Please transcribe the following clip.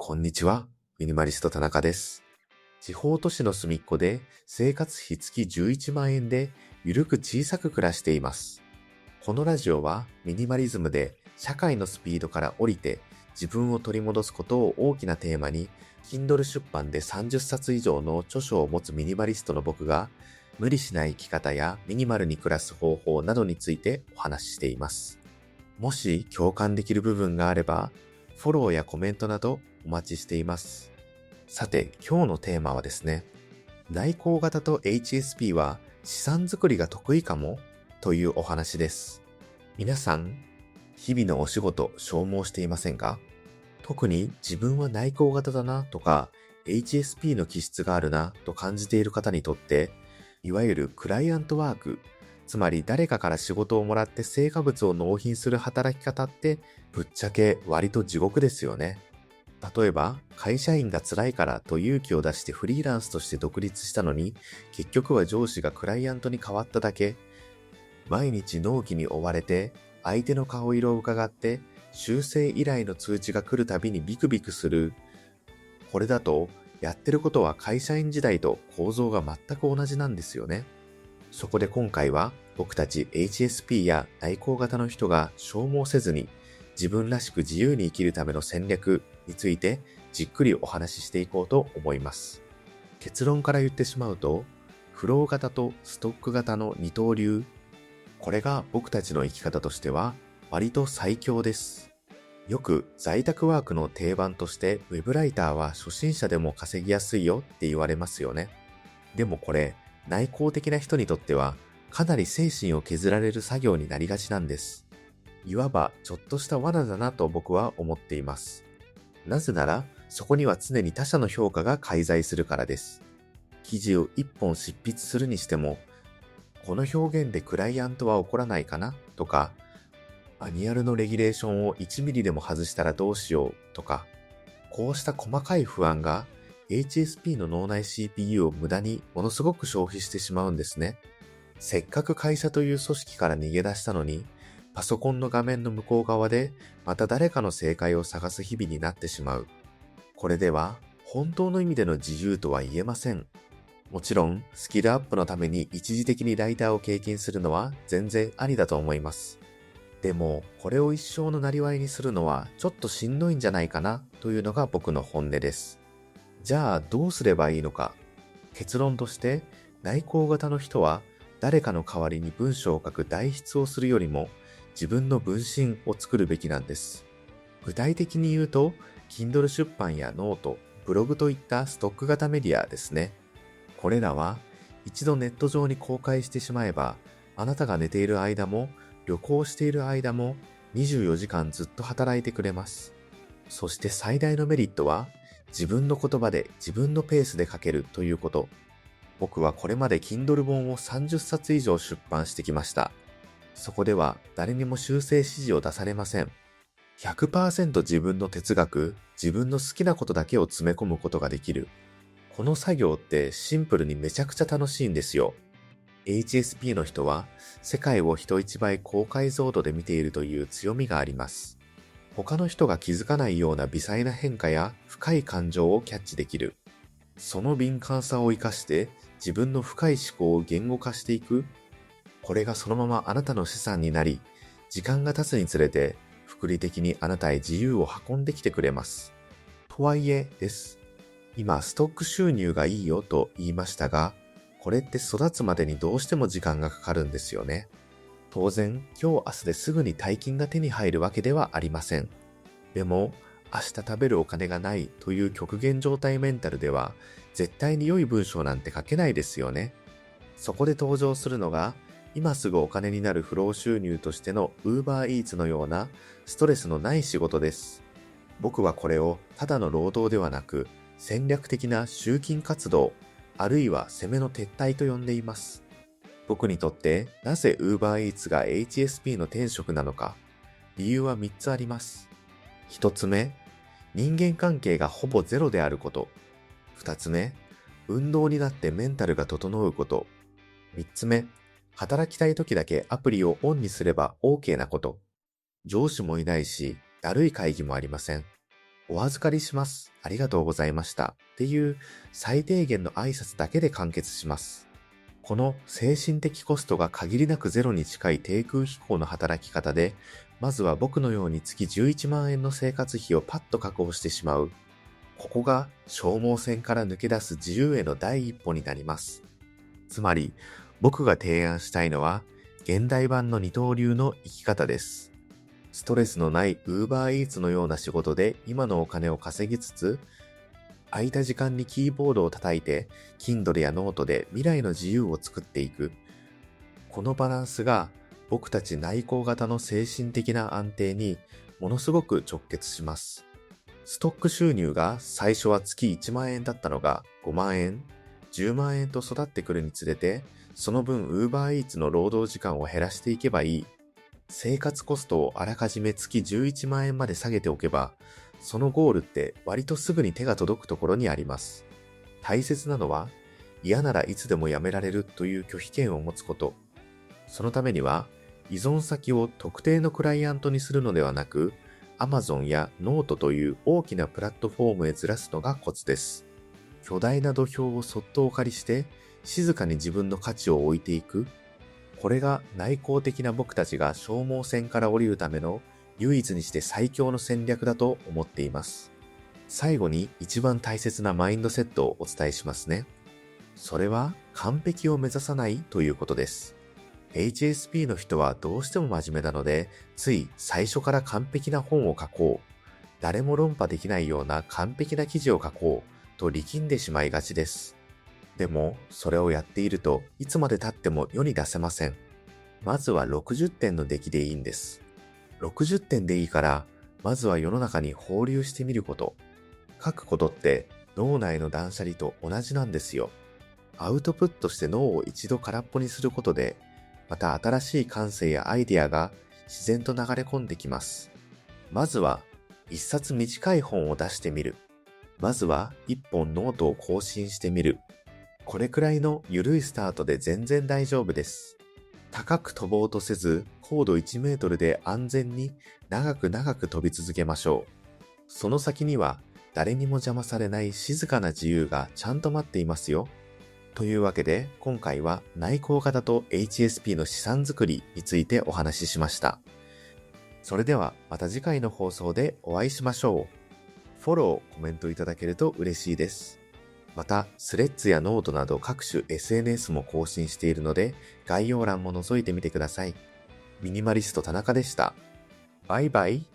こんにちは、ミニマリスト田中です。地方都市の隅っこで生活費月11万円でゆるく小さく暮らしています。このラジオはミニマリズムで社会のスピードから降りて自分を取り戻すことを大きなテーマに、Kindle 出版で30冊以上の著書を持つミニマリストの僕が無理しない生き方やミニマルに暮らす方法などについてお話ししています。もし共感できる部分があれば、フォローやコメントなどお待ちしています。さて、今日のテーマはですね、内向型と HSP は資産作りが得意かもというお話です。皆さん、日々のお仕事消耗していませんか？特に自分は内向型だなとか HSP の気質があるなと感じている方にとって、いわゆるクライアントワーク、つまり誰かから仕事をもらって成果物を納品する働き方ってぶっちゃけ割と地獄ですよね。例えば会社員が辛いからと勇気を出してフリーランスとして独立したのに、結局は上司がクライアントに変わっただけ。毎日納期に追われて相手の顔色を伺って修正依頼の通知が来るたびにビクビクする。これだとやってることは会社員時代と構造が全く同じなんですよね。そこで今回は僕たち HSP や内向型の人が消耗せずに自分らしく自由に生きるための戦略についてじっくりお話ししていこうと思います。結論から言ってしまうと、フロー型とストック型の二刀流、これが僕たちの生き方としては割と最強です。よく在宅ワークの定番としてウェブライターは初心者でも稼ぎやすいよって言われますよね。でもこれ、内向的な人にとってはかなり精神を削られる作業になりがちなんです。いわばちょっとした罠だなと僕は思っています。なぜならそこには常に他者の評価が介在するからです。記事を一本執筆するにしても、この表現でクライアントは怒らないかなとか、マニュアルのレギュレーションを1ミリでも外したらどうしようとか、こうした細かい不安が HSP の脳内 CPU を無駄にものすごく消費してしまうんですね。せっかく会社という組織から逃げ出したのに、パソコンの画面の向こう側でまた誰かの正解を探す日々になってしまう。これでは本当の意味での自由とは言えません。もちろんスキルアップのために一時的にライターを経験するのは全然ありだと思います。でもこれを一生のなりわいにするのはちょっとしんどいんじゃないかなというのが僕の本音です。じゃあどうすればいいのか。結論として内向型の人は誰かの代わりに文章を書く代筆をするよりも自分の分身を作るべきなんです。具体的に言うと Kindle 出版やノート、ブログといったストック型メディアですね。これらは一度ネット上に公開してしまえば、あなたが寝ている間も旅行している間も24時間ずっと働いてくれます。そして最大のメリットは自分の言葉で自分のペースで書けるということ。僕はこれまで Kindle 本を30冊以上出版してきました。そこでは誰にも修正指示を出されません。100% 自分の哲学、自分の好きなことだけを詰め込むことができる。この作業ってシンプルにめちゃくちゃ楽しいんですよ。HSP の人は世界を人一倍高解像度で見ているという強みがあります。他の人が気づかないような微細な変化や深い感情をキャッチできる。その敏感さを生かして自分の深い思考を言語化していく。これがそのままあなたの資産になり、時間が経つにつれて複利的にあなたへ自由を運んできてくれます。とはいえです。今ストック収入がいいよと言いましたが、これって育つまでにどうしても時間がかかるんですよね。当然、今日明日ですぐに大金が手に入るわけではありません。でも、明日食べるお金がないという極限状態メンタルでは、絶対に良い文章なんて書けないですよね。そこで登場するのが、今すぐお金になる不労収入としての Uber Eats のようなストレスのない仕事です。僕はこれをただの労働ではなく、戦略的な集金活動、あるいは攻めの撤退と呼んでいます。僕にとってなぜ Uber Eats が HSP の天職なのか、理由は3つあります。1つ目、人間関係がほぼゼロであること。2つ目、運動になってメンタルが整うこと。3つ目、働きたい時だけアプリをオンにすれば OK なこと。上司もいないし、だるい会議もありません。お預かりします。ありがとうございました。っていう最低限の挨拶だけで完結します。この精神的コストが限りなくゼロに近い低空飛行の働き方で、まずは僕のように月11万円の生活費をパッと確保してしまう。ここが消耗戦から抜け出す自由への第一歩になります。つまり、僕が提案したいのは、現代版の二刀流の生き方です。ストレスのない Uber Eats のような仕事で今のお金を稼ぎつつ、空いた時間にキーボードを叩いて、Kindle やノートで未来の自由を作っていく。このバランスが僕たち内向型の精神的な安定にものすごく直結します。ストック収入が最初は月1万円だったのが5万円、10万円と育ってくるにつれて、その分 Uber Eats の労働時間を減らしていけばいい。生活コストをあらかじめ月11万円まで下げておけば、そのゴールって割とすぐに手が届くところにあります。大切なのは、嫌ならいつでもやめられるという拒否権を持つこと。そのためには、依存先を特定のクライアントにするのではなく、Amazon や Note という大きなプラットフォームへずらすのがコツです。巨大な土俵をそっとお借りして、静かに自分の価値を置いていく。これが内向的な僕たちが消耗戦から降りるための唯一にして最強の戦略だと思っています。最後に一番大切なマインドセットをお伝えしますね。それは完璧を目指さないということです。HSP の人はどうしても真面目なので、つい最初から完璧な本を書こう、誰も論破できないような完璧な記事を書こうと力んでしまいがちです。でも、それをやっているといつまで経っても世に出せません。まずは60点の出来でいいんです。60点でいいから、まずは世の中に放流してみること。書くことって脳内の断捨離と同じなんですよ。アウトプットして脳を一度空っぽにすることで、また新しい感性やアイデアが自然と流れ込んできます。まずは一冊短い本を出してみる。まずは一本ノートを更新してみる。これくらいの緩いスタートで全然大丈夫です。高く飛ぼうとせず、高度1メートルで安全に長く長く飛び続けましょう。その先には誰にも邪魔されない静かな自由がちゃんと待っていますよ。というわけで、今回は内向型と HSP の資産作りについてお話ししました。それではまた次回の放送でお会いしましょう。フォロー、コメントいただけると嬉しいです。また、スレッズやノートなど各種 SNS も更新しているので、概要欄も覗いてみてください。ミニマリスト田中でした。バイバイ。